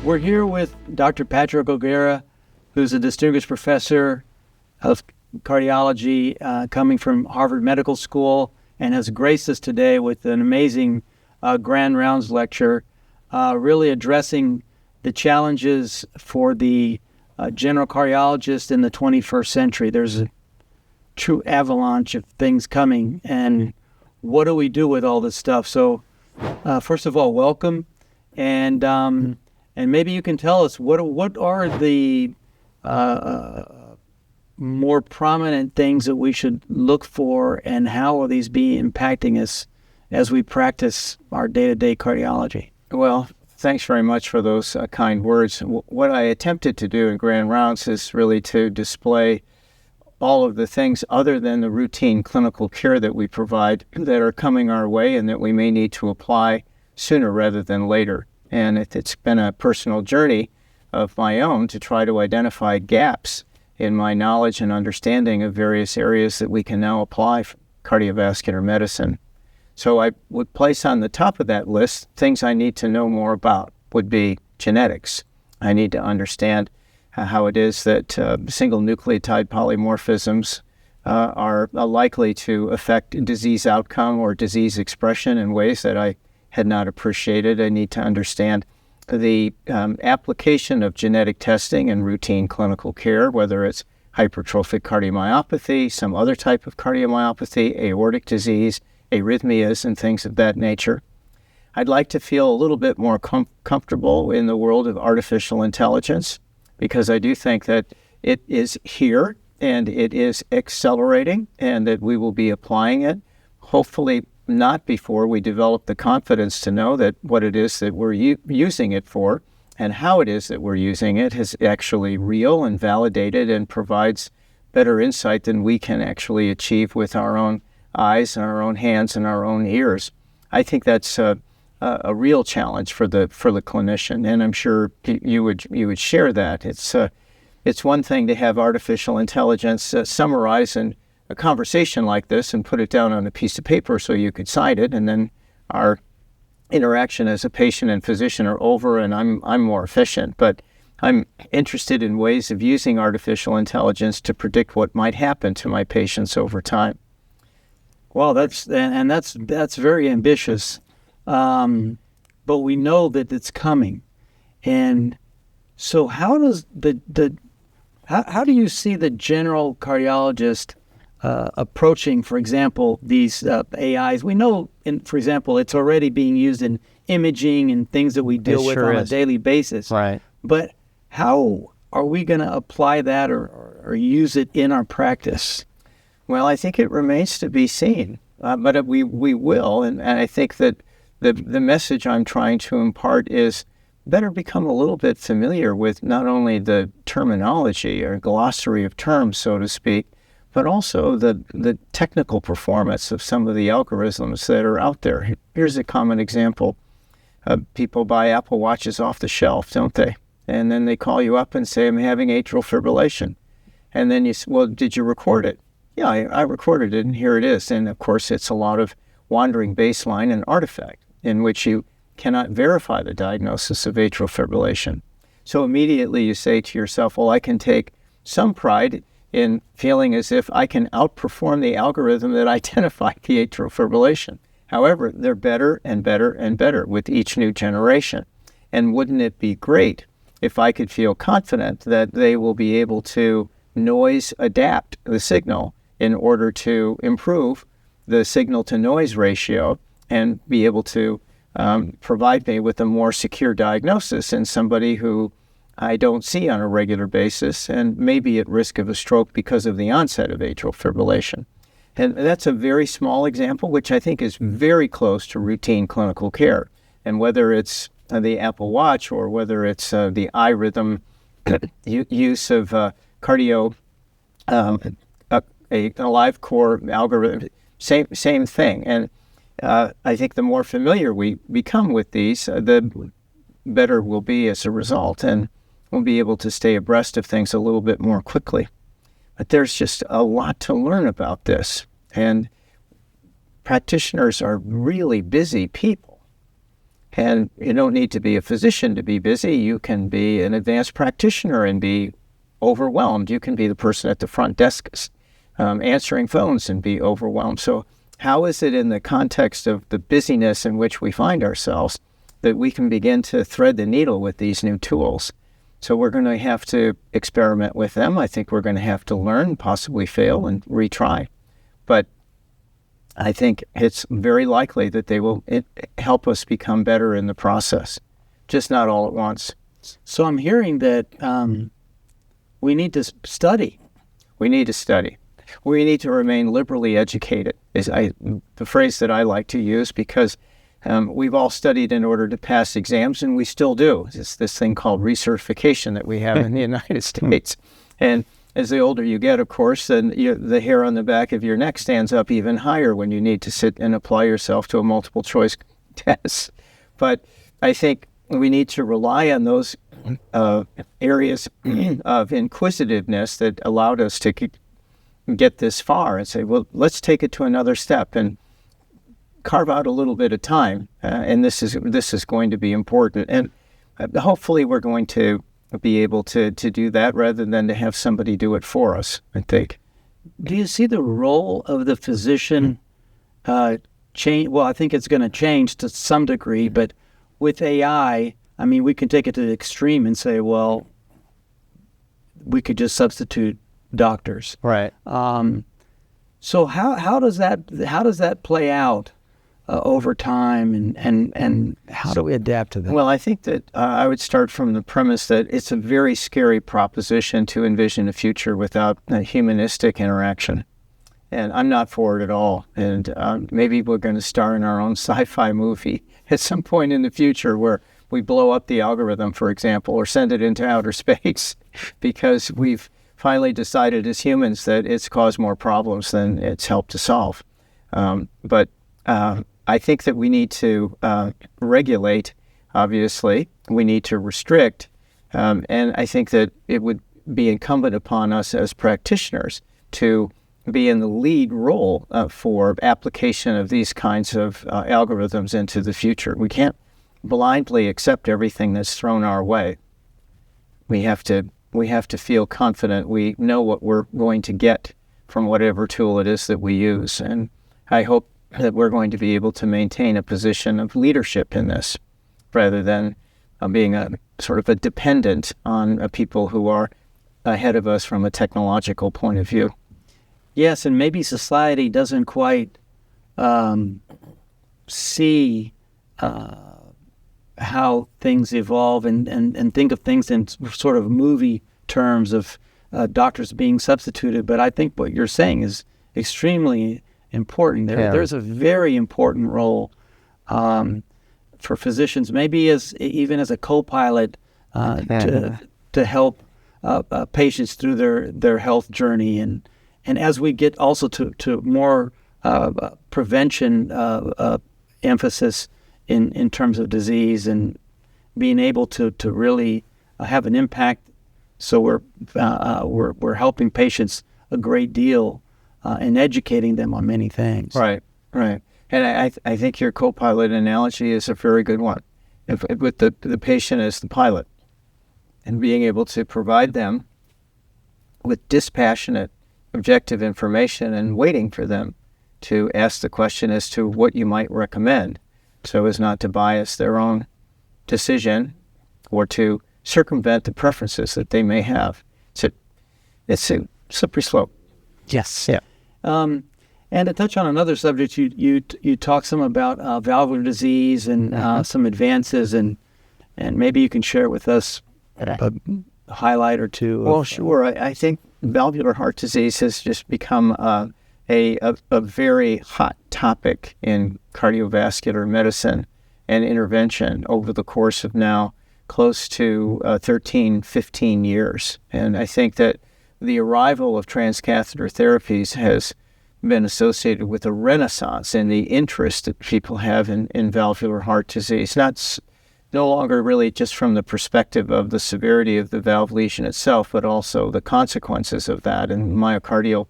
We're here with Dr. Patrick O'Gara, who's a distinguished professor of cardiology coming from Harvard Medical School and has graced us today with an amazing Grand Rounds lecture, really addressing the challenges for the general cardiologist in the 21st century. There's a true avalanche of things coming, and what do we do with all this stuff? So first of all, welcome, and maybe you can tell us what are the more prominent things that we should look for, and how will these be impacting us as we practice our day-to-day cardiology? Well, thanks very much for those kind words. What I attempted to do in Grand Rounds is really to display all of the things other than the routine clinical care that we provide that are coming our way and that we may need to apply sooner rather than later. And it's been a personal journey of my own to try to identify gaps in my knowledge and understanding of various areas that we can now apply cardiovascular medicine. So I would place on the top of that list things I need to know more about would be genetics. I need to understand how it is that single nucleotide polymorphisms are likely to affect disease outcome or disease expression in ways that I had not appreciated. I need to understand the application of genetic testing in routine clinical care, whether it's hypertrophic cardiomyopathy, some other type of cardiomyopathy, aortic disease, arrhythmias, and things of that nature. I'd like to feel a little bit more comfortable in the world of artificial intelligence, because I do think that it is here and it is accelerating, and that we will be applying it, hopefully not before we develop the confidence to know that what it is that we're using it for and how it is that we're using it is actually real and validated and provides better insight than we can actually achieve with our own eyes and our own hands and our own ears. I think that's a real challenge for the clinician, and I'm sure you would share that. It's one thing to have artificial intelligence summarize in a conversation like this and put it down on a piece of paper so you could cite it, and then our interaction as a patient and physician are over, and I'm more efficient. But I'm interested in ways of using artificial intelligence to predict what might happen to my patients over time. Well, that's very ambitious, but we know that it's coming. And so, how does how do you see the general cardiologist approaching, for example, these AIs? We know, for example, it's already being used in imaging and things that we deal with on a daily basis. Right. But how are we going to apply that or use it in our practice? Well, I think it remains to be seen, but we will, and I think that the message I'm trying to impart is better become a little bit familiar with not only the terminology or glossary of terms, so to speak, but also the technical performance of some of the algorithms that are out there. Here's a common example. People buy Apple Watches off the shelf, don't they? And then they call you up and say, I'm having atrial fibrillation. And then you say, well, did you record it? Yeah, I recorded it, and here it is. And of course, it's a lot of wandering baseline and artifact in which you cannot verify the diagnosis of atrial fibrillation. So immediately you say to yourself, well, I can take some pride in feeling as if I can outperform the algorithm that identified the atrial fibrillation. However, they're better and better and better with each new generation. And wouldn't it be great if I could feel confident that they will be able to noise adapt the signal in order to improve the signal-to-noise ratio and be able to provide me with a more secure diagnosis in somebody who I don't see on a regular basis and may be at risk of a stroke because of the onset of atrial fibrillation. And that's a very small example, which I think is very close to routine clinical care. And whether it's the Apple Watch or whether it's the iRhythm use of cardio, a live core algorithm, same thing. And I think the more familiar we become with these, the better we'll be as a result, and we'll be able to stay abreast of things a little bit more quickly. But there's just a lot to learn about this, and practitioners are really busy people. And you don't need to be a physician to be busy. You can be an advanced practitioner and be overwhelmed. You can be the person at the front desk answering phones and be overwhelmed. So how is it in the context of the busyness in which we find ourselves that we can begin to thread the needle with these new tools? So we're going to have to experiment with them. I think we're going to have to learn, possibly fail, and retry. But I think it's very likely that they will help us become better in the process, just not all at once. So I'm hearing that we need to study. We need to study. We need to remain liberally educated, is the phrase that I like to use, because we've all studied in order to pass exams, and we still do. It's this thing called recertification that we have in the United States. And as the older you get, of course, then the hair on the back of your neck stands up even higher when you need to sit and apply yourself to a multiple choice test. But I think we need to rely on those areas of inquisitiveness that allowed us to get this far and say, well, let's take it to another step and carve out a little bit of time. And this is going to be important. And hopefully we're going to be able to do that rather than to have somebody do it for us, I think. Do you see the role of the physician change? Well, I think it's going to change to some degree, but with AI, I mean, we can take it to the extreme and say, well, we could just substitute doctors. Right. So how does that play out over time, and how do we adapt to that? Well, I think that I would start from the premise that it's a very scary proposition to envision a future without a humanistic interaction. And I'm not for it at all. And maybe we're going to star in our own sci-fi movie at some point in the future where we blow up the algorithm, for example, or send it into outer space because we've finally decided as humans that it's caused more problems than it's helped to solve. But I think that we need to regulate, obviously. We need to restrict. And I think that it would be incumbent upon us as practitioners to be in the lead role for application of these kinds of algorithms into the future. We can't blindly accept everything that's thrown our way. We have to feel confident we know what we're going to get from whatever tool it is that we use. And I hope that we're going to be able to maintain a position of leadership in this rather than being a sort of a dependent on people who are ahead of us from a technological point of view. Yes, and maybe society doesn't quite see how things evolve and think of things in sort of movie terms of doctors being substituted. But I think what you're saying is extremely important. There's a very important role for physicians, maybe even as a co-pilot to help patients through their health journey. And as we get also to more prevention emphasis in terms of disease and being able to really have an impact, so we're helping patients a great deal and educating them on many things. Right. And I think your co-pilot analogy is a very good one, with the patient as the pilot, and being able to provide them with dispassionate, objective information and waiting for them to ask the question as to what you might recommend so as not to bias their own decision or to circumvent the preferences that they may have. It's a slippery slope. Yes. Yeah. And to touch on another subject, you talk some about valvular disease and some advances, and maybe you can share with us a highlight or two. Well, sure. I think valvular heart disease has just become a very hot topic in cardiovascular medicine and intervention over the course of now close to 13, 15 years. And I think that the arrival of transcatheter therapies has been associated with a renaissance in the interest that people have in valvular heart disease. No longer really just from the perspective of the severity of the valve lesion itself, but also the consequences of that and myocardial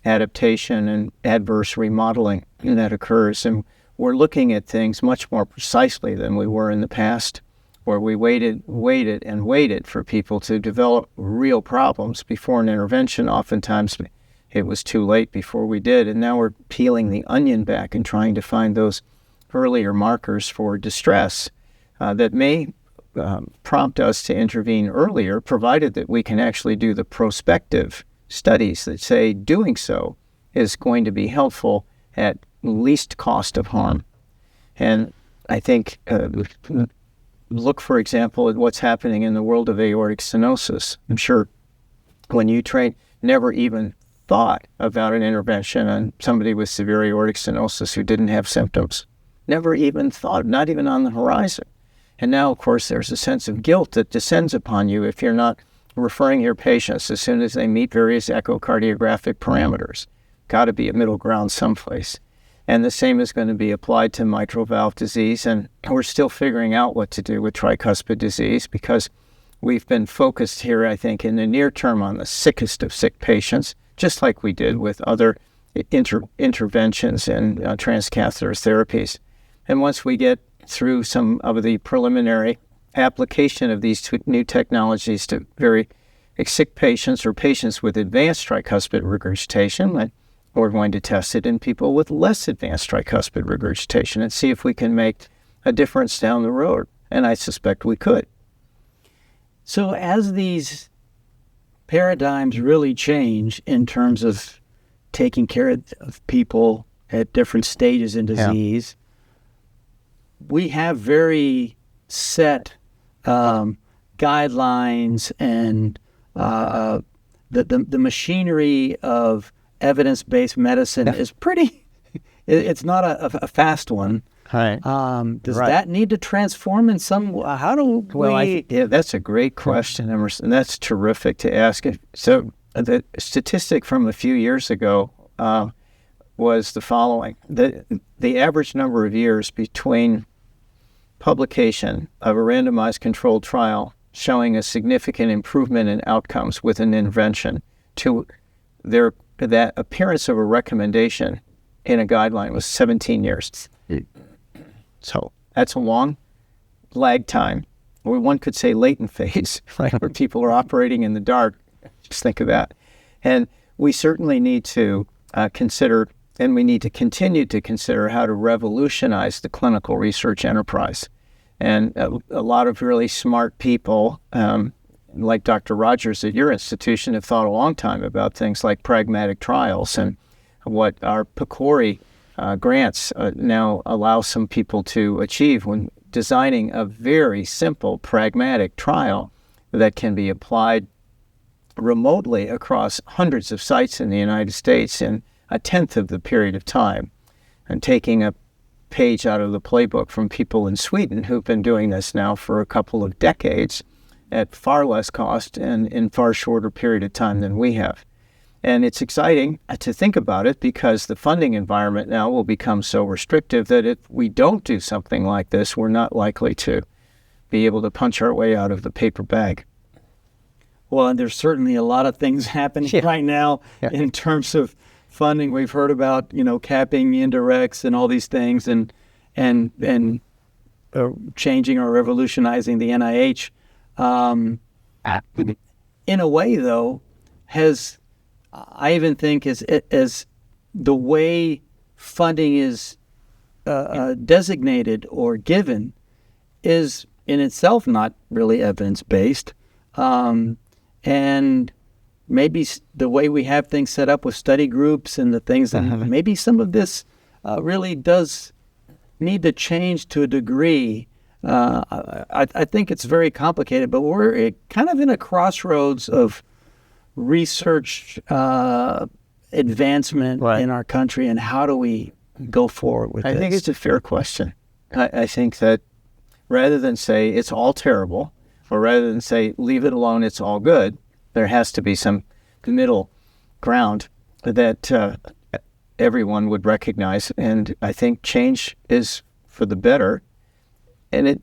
adaptation and adverse remodeling that occurs. And we're looking at things much more precisely than we were in the past, where we waited for people to develop real problems before an intervention. Oftentimes it was too late before we did, and now we're peeling the onion back and trying to find those earlier markers for distress that may prompt us to intervene earlier, provided that we can actually do the prospective studies that say doing so is going to be helpful at least cost of harm. And I think look, for example, at what's happening in the world of aortic stenosis. I'm sure when you never even thought about an intervention on somebody with severe aortic stenosis who didn't have symptoms. Never even thought, not even on the horizon. And now, of course, there's a sense of guilt that descends upon you if you're not referring your patients as soon as they meet various echocardiographic parameters. Got to be a middle ground someplace. And the same is going to be applied to mitral valve disease. And we're still figuring out what to do with tricuspid disease, because we've been focused here, I think, in the near term on the sickest of sick patients, just like we did with other interventions and transcatheter therapies. And once we get through some of the preliminary application of these new technologies to very sick patients or patients with advanced tricuspid regurgitation, we're going to test it in people with less advanced tricuspid regurgitation and see if we can make a difference down the road. And I suspect we could. So as these paradigms really change in terms of taking care of people at different stages in disease, we have very set guidelines, and the machinery of evidence-based medicine is pretty, it's not a fast one. Right. Does that need to transform in some, how do we? Yeah, that's a great question, Emerson. That's terrific to ask. So the statistic from a few years ago was the following. The average number of years between publication of a randomized controlled trial showing a significant improvement in outcomes with an intervention to that appearance of a recommendation in a guideline was 17 years. So that's a long lag time, or one could say latent phase, right, where people are operating in the dark. Just think of that. And we certainly need to consider, and we need to continue to consider, how to revolutionize the clinical research enterprise. And a lot of really smart people, like Dr. Rogers at your institution, have thought a long time about things like pragmatic trials, and what our PCORI grants now allow some people to achieve when designing a very simple pragmatic trial that can be applied remotely across hundreds of sites in the United States in a tenth of the period of time, and taking a page out of the playbook from people in Sweden who've been doing this now for a couple of decades at far less cost and in far shorter period of time than we have. And it's exciting to think about it, because the funding environment now will become so restrictive that if we don't do something like this, we're not likely to be able to punch our way out of the paper bag. Well, and there's certainly a lot of things happening right now in terms of funding. We've heard about, capping indirects and all these things, and changing or revolutionizing the NIH. In a way, though, I even think as the way funding is designated or given is in itself not really evidence-based. And maybe the way we have things set up with study groups and the things, and maybe some of this really does need to change to a degree. I think it's very complicated, but we're kind of in a crossroads of research advancement in our country, and how do we go forward with this? I think it's a fair question. I think that rather than say it's all terrible, or rather than say leave it alone, it's all good, there has to be some middle ground that everyone would recognize. And I think change is for the better. And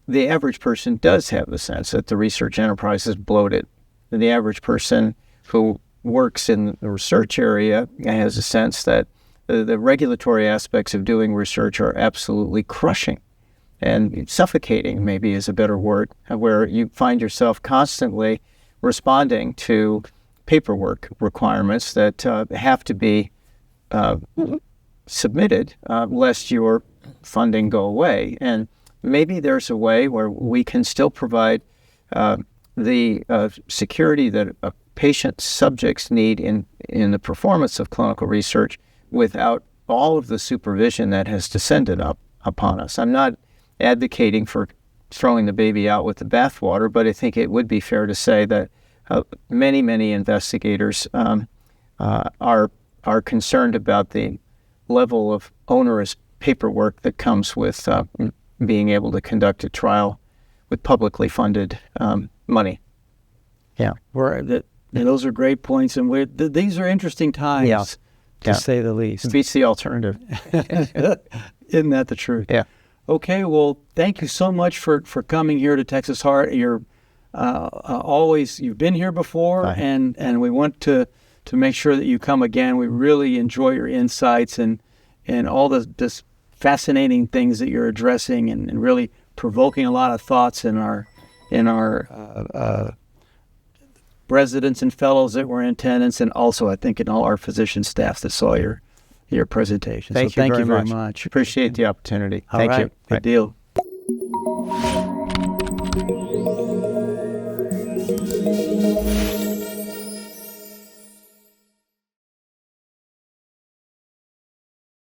the average person does have the sense that the research enterprise is bloated. And the average person who works in the research area has a sense that the regulatory aspects of doing research are absolutely crushing and suffocating, maybe is a better word, where you find yourself constantly responding to paperwork requirements that have to be submitted lest your funding go away. And maybe there's a way where we can still provide the security that a patient's subjects need in the performance of clinical research without all of the supervision that has descended upon us. I'm not advocating for throwing the baby out with the bathwater, but I think it would be fair to say that many investigators are concerned about the level of onerous paperwork that comes with being able to conduct a trial with publicly funded money. Yeah. Those are great points, and these are interesting times, to say the least. It beats the alternative. Isn't that the truth? Yeah. Okay, well, thank you so much for coming here to Texas Heart. You're you've been here before, and we want to make sure that you come again. We really enjoy your insights and all this fascinating things that you're addressing and really provoking a lot of thoughts in our residents and fellows that were in attendance, and also I think in all our physician staff that saw your presentation. Thank you very much. Appreciate the opportunity. Thank you. Good deal.